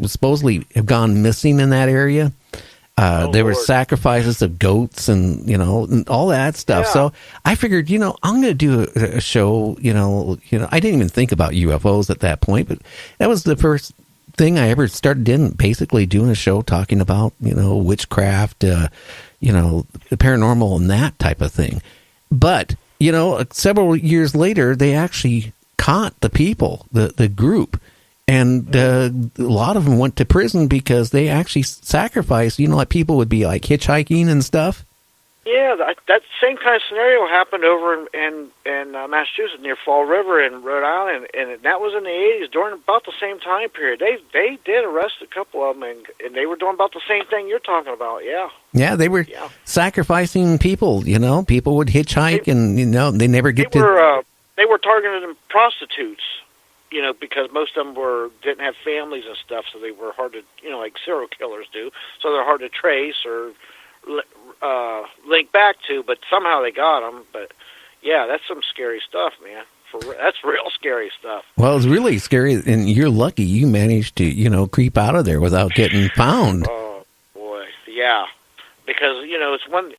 supposedly have gone missing in that area. There were sacrifices of goats and, and all that stuff. Yeah. So I figured, I'm going to do a show, I didn't even think about UFOs at that point, but that was the first thing I ever started in, basically doing a show talking about, witchcraft, the paranormal and that type of thing. But, several years later, they actually caught the people, the group. And a lot of them went to prison because they actually sacrificed, like people would be like hitchhiking and stuff. Yeah, that same kind of scenario happened over in Massachusetts near Fall River in Rhode Island, and that was in the 80s during about the same time period. They did arrest a couple of them, and they were doing about the same thing you're talking about, yeah. Yeah, they were sacrificing people, people would hitchhike and, they never get to... They were targeting prostitutes. Because most of them didn't have families and stuff, so they were hard to, like serial killers do. So they're hard to trace or link back to, but somehow they got them. But yeah, that's some scary stuff, man. That's real scary stuff. Well, it's really scary, and you're lucky you managed to, creep out of there without getting found. Oh boy, yeah. Because it's one.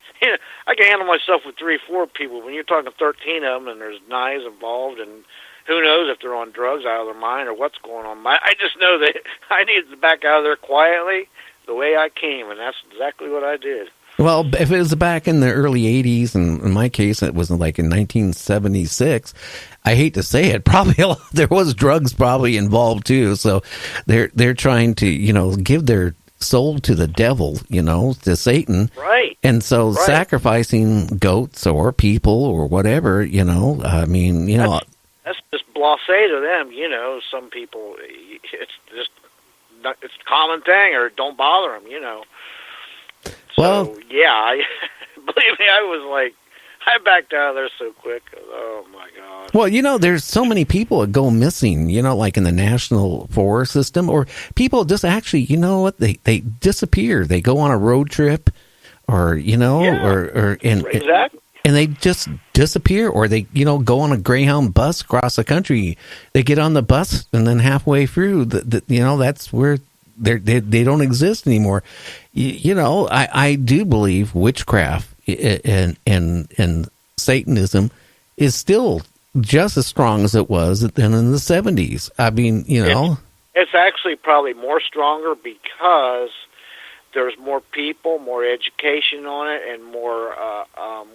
I can handle myself with 3 or 4 people. When you're talking 13 of them, and there's knives involved, and who knows if they're on drugs, out of their mind, or what's going on. I just know that I needed to back out of there quietly the way I came, and that's exactly what I did. Well, if it was back in the early 80s, and in my case it was like in 1976, I hate to say it, probably there was drugs probably involved too, so they're trying to, give their soul to the devil, to Satan. Right. And so sacrificing goats or people or whatever, That's just blasé to them, Some people, it's just it's a common thing, or don't bother them, Well, so, yeah, believe me, I backed out of there so quick. Oh my God. Well, there's so many people that go missing, like in the National Forest System, or people just actually, they disappear. They go on a road trip, or exactly. And they just disappear, or they, go on a Greyhound bus across the country. They get on the bus, and then halfway through, that's where they don't exist anymore. I do believe witchcraft and Satanism is still just as strong as it was then in the 70s. I mean, it's actually probably more stronger because there's more people, more education on it, and more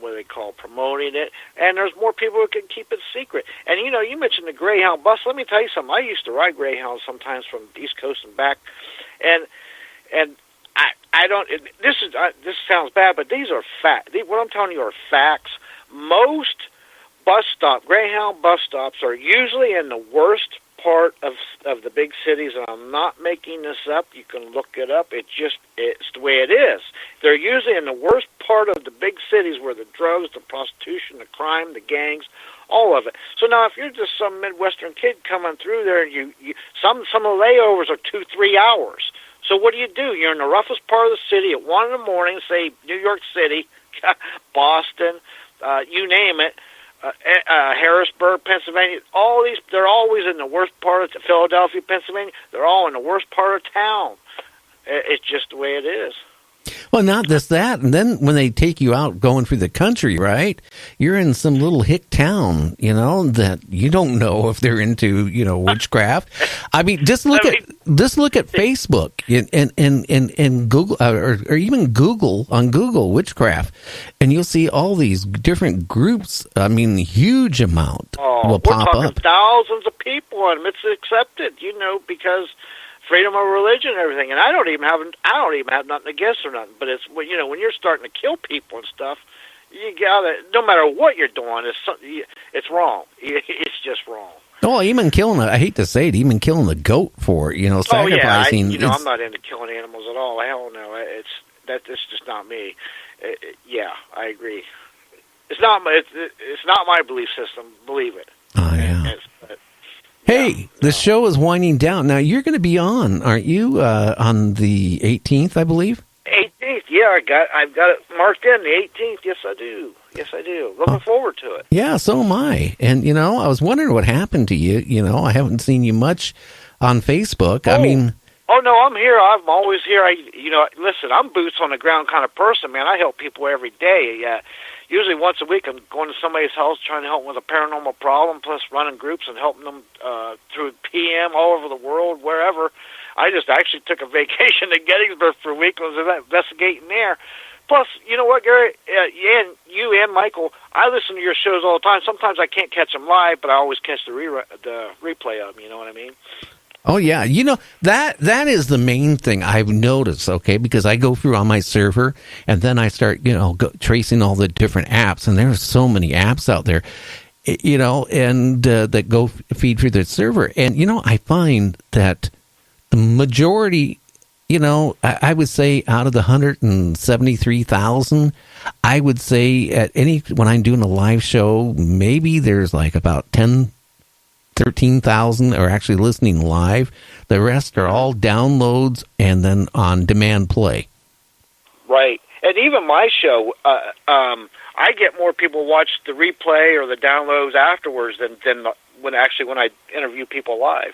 what they call promoting it. And there's more people who can keep it secret. And you mentioned the Greyhound bus. Let me tell you something. I used to ride Greyhounds sometimes from the East Coast and back, and I don't. This sounds bad, but these are fact. What I'm telling you are facts. Most Greyhound bus stops are usually in the worst part of the big cities, and I'm not making this up. You can look it up. It's the way it is. They're usually in the worst part of the big cities where the drugs, the prostitution, the crime, the gangs, all of it. So now if you're just some Midwestern kid coming through there, and you some of the layovers are 2-3 hours. So what do? You're in the roughest part of the city at 1 a.m, say New York City, Boston, you name it, Harrisburg, Pennsylvania. All these, they're always in the worst part of Philadelphia, Pennsylvania. They're all in the worst part of town. It's just the way it is. Well, not just that. And then when they take you out going through the country, right, you're in some little hick town, that you don't know if they're into, witchcraft. I mean, just look at Facebook and Google, or even Google, on Google, witchcraft, and you'll see all these different groups. I mean, huge amount will pop up. We're talking thousands of people, and it's accepted, because freedom of religion and everything, and I don't even have nothing against or nothing. But it's when you're starting to kill people and stuff, you gotta, no matter what you're doing, it's wrong. It's just wrong. Well, even killing, I hate to say it, even killing the goat for sacrificing. Oh yeah, I'm not into killing animals at all. Hell no, it's just not me. Yeah, I agree. It's not my belief system. Believe it. Oh yeah. Hey, the show is winding down. Now, you're going to be on, aren't you, on the 18th, I believe? 18th, yeah. I've got it marked in, the 18th. Yes, I do. Looking forward to it. Yeah, so am I. And, I was wondering what happened to you. I haven't seen you much on Facebook. Oh. I mean, oh no, I'm here. I'm always here. Listen, I'm boots on the ground kind of person, man. I help people every day. Usually once a week, I'm going to somebody's house trying to help them with a paranormal problem, plus running groups and helping them through PM all over the world, wherever. I just actually took a vacation to Gettysburg for a week and was investigating there. Plus, you know what, Gary, you and Michael, I listen to your shows all the time. Sometimes I can't catch them live, but I always catch the replay of them, you know what I mean? Oh, yeah. You know, that is the main thing I've noticed, okay, because I go through on my server, and then I start, tracing all the different apps, and there's so many apps out there, and that go feed through the server. And, I find that the majority, I would say out of the 173,000, I would say when I'm doing a live show, maybe there's like about 13,000 are actually listening live. The rest are all downloads and then on demand play. Right. And even my show, I get more people watch the replay or the downloads afterwards than when I interview people live.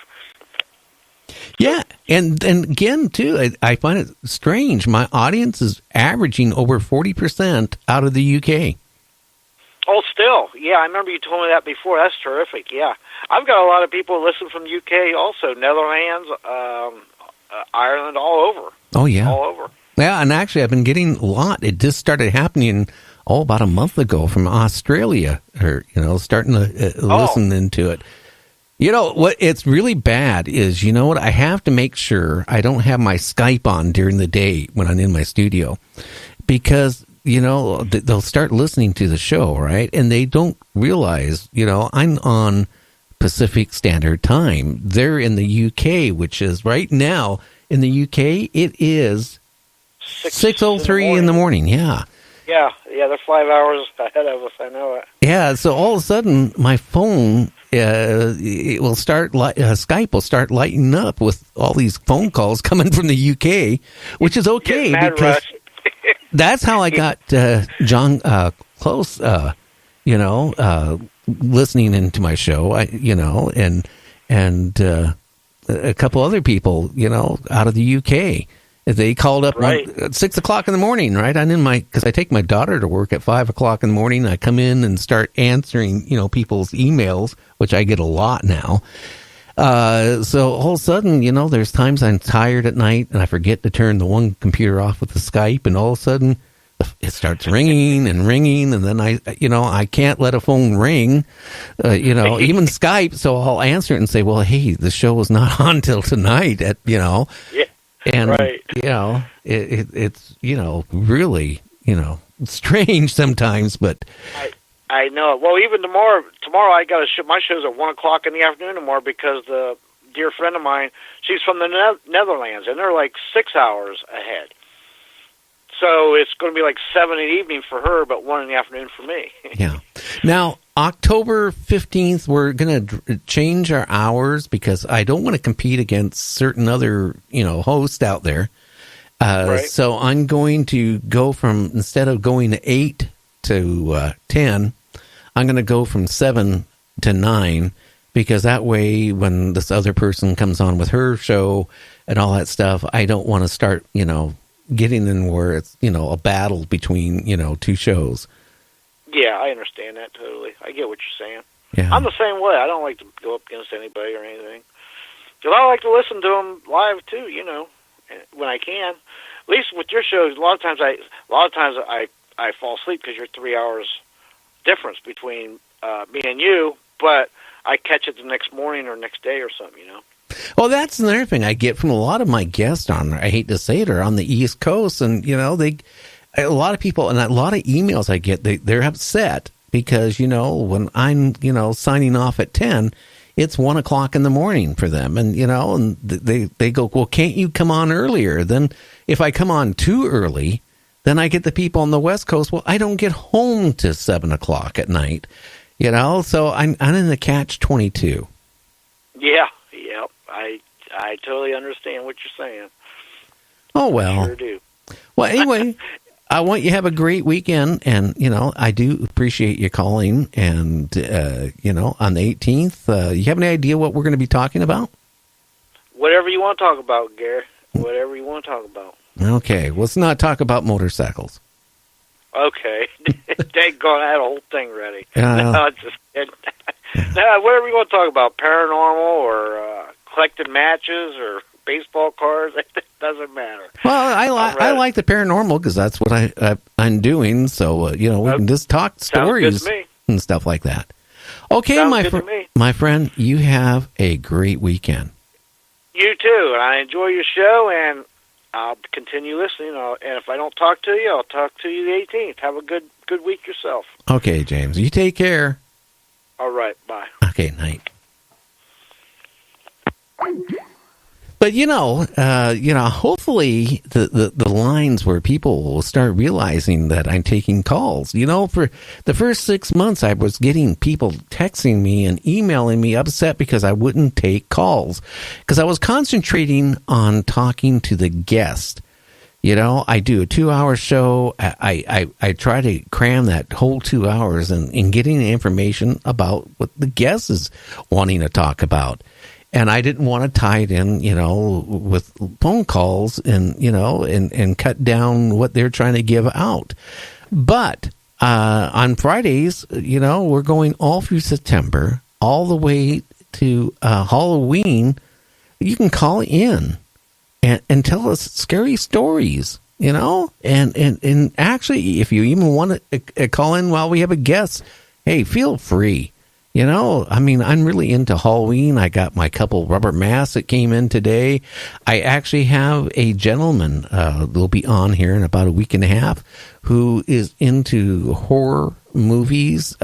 Yeah, and again, too, I find it strange. My audience is averaging over 40% out of the UK. Oh, still? Yeah, I remember you told me that before. That's terrific, yeah. I've got a lot of people who listen from the UK also, Netherlands, Ireland, all over. Oh, yeah. All over. Yeah, and actually I've been getting a lot. It just started happening, about a month ago from Australia, or, starting to listen into it. What it's really bad is, I have to make sure I don't have my Skype on during the day when I'm in my studio, because, they'll start listening to the show, right? And they don't realize, I'm on Pacific Standard Time. They're in the UK, which is right now in the UK, it is 6:03 in the morning. Yeah. Yeah, they're 5 hours ahead of us. I know it. Yeah, so all of a sudden, my phone, it will start. Skype will start lighting up with all these phone calls coming from the UK, which is okay because that's how I got John Close, listening into my show. And a couple other people, out of the UK. They called up at 6 o'clock in the morning, right? Because I take my daughter to work at 5 o'clock in the morning. I come in and start answering, people's emails, which I get a lot now. So all of a sudden, there's times I'm tired at night and I forget to turn the one computer off with the Skype, and all of a sudden it starts ringing, and then I can't let a phone ring, even Skype. So I'll answer it and say, well, hey, the show was not on till tonight Yeah. And, it's, really, strange sometimes, but. I know. Well, even tomorrow I got my show's at 1 o'clock in the afternoon tomorrow, because the dear friend of mine, she's from the Netherlands, and they're like 6 hours ahead. So it's going to be like 7 in the evening for her, but 1 in the afternoon for me. Yeah. Now, October 15th, we're going to change our hours because I don't want to compete against certain other, hosts out there. Right. So I'm going to go from, instead of going to 8 to 10, I'm going to go from 7 to 9, because that way when this other person comes on with her show and all that stuff, I don't want to start, getting in where it's, a battle between, two shows. Yeah, I understand that totally. I get what you're saying. Yeah. I'm the same way. I don't like to go up against anybody or anything. Because I like to listen to them live too, when I can. At least with your shows, a lot of times I fall asleep because you're 3 hours difference between me and you, but I catch it the next morning or next day or something, Well, that's another thing I get from a lot of my guests I hate to say it, are on the East Coast, and, a lot of people and a lot of emails I get, they're upset because, when I'm, signing off at 10, it's 1 o'clock in the morning for them. And, and they go, well, can't you come on earlier? Then if I come on too early, then I get the people on the West Coast. Well, I don't get home to 7 o'clock at night, so I'm in the catch-22. Yeah. I totally understand what you're saying. Oh, well. I sure do. Well, anyway, I want you to have a great weekend, and, I do appreciate you calling, and, on the 18th, you have any idea what we're going to be talking about? Whatever you want to talk about, Gary. Whatever you want to talk about. Okay, let's not talk about motorcycles. Okay. They got that whole thing ready. No, just no, whatever you want to talk about, paranormal or collecting matches or baseball cards, it doesn't matter. Well, I like the paranormal because that's what I'm doing. So we can just talk stories and stuff like that. Okay, my friend, you have a great weekend. You too. I enjoy your show, and I'll continue listening. And if I don't talk to you, I'll talk to you the 18th. Have a good week yourself. Okay, James. You take care. All right. Bye. Okay, night. But hopefully the lines where people will start realizing that I'm taking calls. For the first 6 months, I was getting people texting me and emailing me upset because I wouldn't take calls because I was concentrating on talking to the guest. I do a 2-hour show. I try to cram that whole 2 hours in getting the information about what the guest is wanting to talk about. And I didn't want to tie it in, with phone calls and cut down what they're trying to give out. But on Fridays, we're going all through September, all the way to Halloween. You can call in and tell us scary stories, and actually, if you even want to call in while we have a guest, hey, feel free. I'm really into Halloween. I got my couple rubber masks that came in today. I actually have a gentleman that'll be on here in about a week and a half who is into horror movies,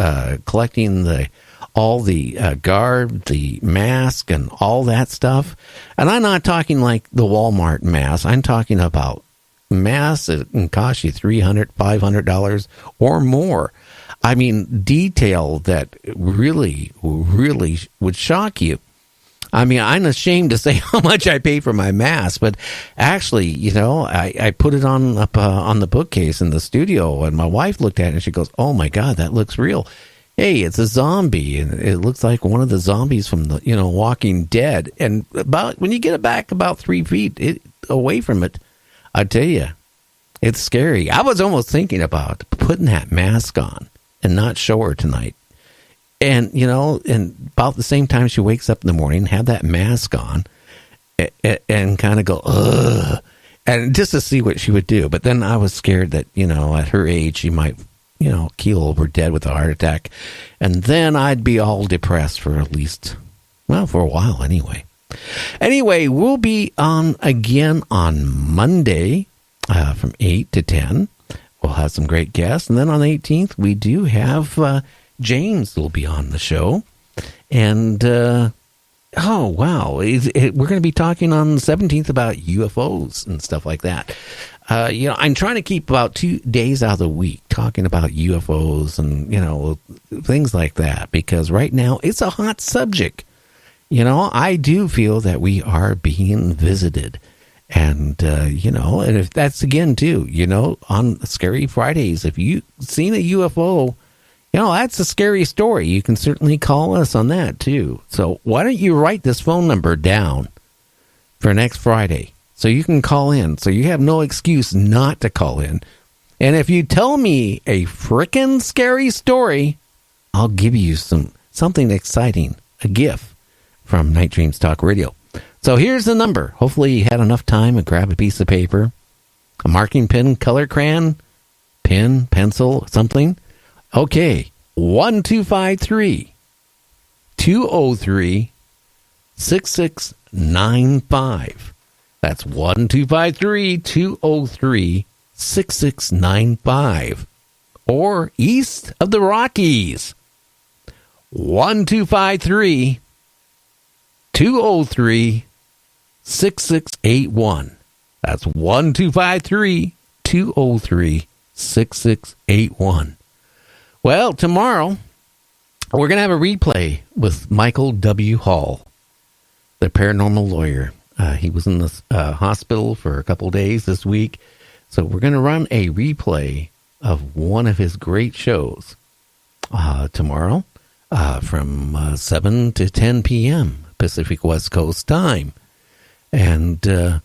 collecting all the garb, the mask, and all that stuff. And I'm not talking like the Walmart mask. I'm talking about masks that can cost you $300, $500 or more. I mean, detail that really, really would shock you. I mean, I'm ashamed to say how much I pay for my mask, but actually, I put it on the bookcase in the studio, and my wife looked at it and she goes, "Oh my God, that looks real." Hey, it's a zombie, and it looks like one of the zombies from the Walking Dead. And when you get it back about 3 feet away from it, I tell you, it's scary. I was almost thinking about putting that mask on and not show her tonight. And, and about the same time she wakes up in the morning, have that mask on and kind of go, ugh, and just to see what she would do. But then I was scared that, at her age, she might, keel over dead with a heart attack. And then I'd be all depressed for at least, for a while anyway. Anyway, we'll be on again on Monday from 8 to 10. We'll have some great guests. And then on the 18th, we do have James will be on the show. And, oh, wow. We're going to be talking on the 17th about UFOs and stuff like that. I'm trying to keep about 2 days out of the week talking about UFOs and, things like that. Because right now, it's a hot subject. I do feel that we are being visited. And, and if that's again, too, on Scary Fridays, if you've seen a UFO, that's a scary story. You can certainly call us on that, too. So why don't you write this phone number down for next Friday so you can call in. So you have no excuse not to call in. And if you tell me a frickin' scary story, I'll give you something exciting, a gift from Night Dreams Talk Radio. So here's the number. Hopefully you had enough time to grab a piece of paper, a marking pen, color crayon, pen, pencil, something. Okay, 1-253-203-6695. That's 1-253-203-6695. Or east of the Rockies, 1-253-203-6681. That's 1-253-203-6681. Well, tomorrow, we're going to have a replay with Michael W. Hall, the paranormal lawyer. He was in the hospital for a couple days this week. So we're going to run a replay of one of his great shows tomorrow from 7 to 10 p.m. Pacific West Coast time. And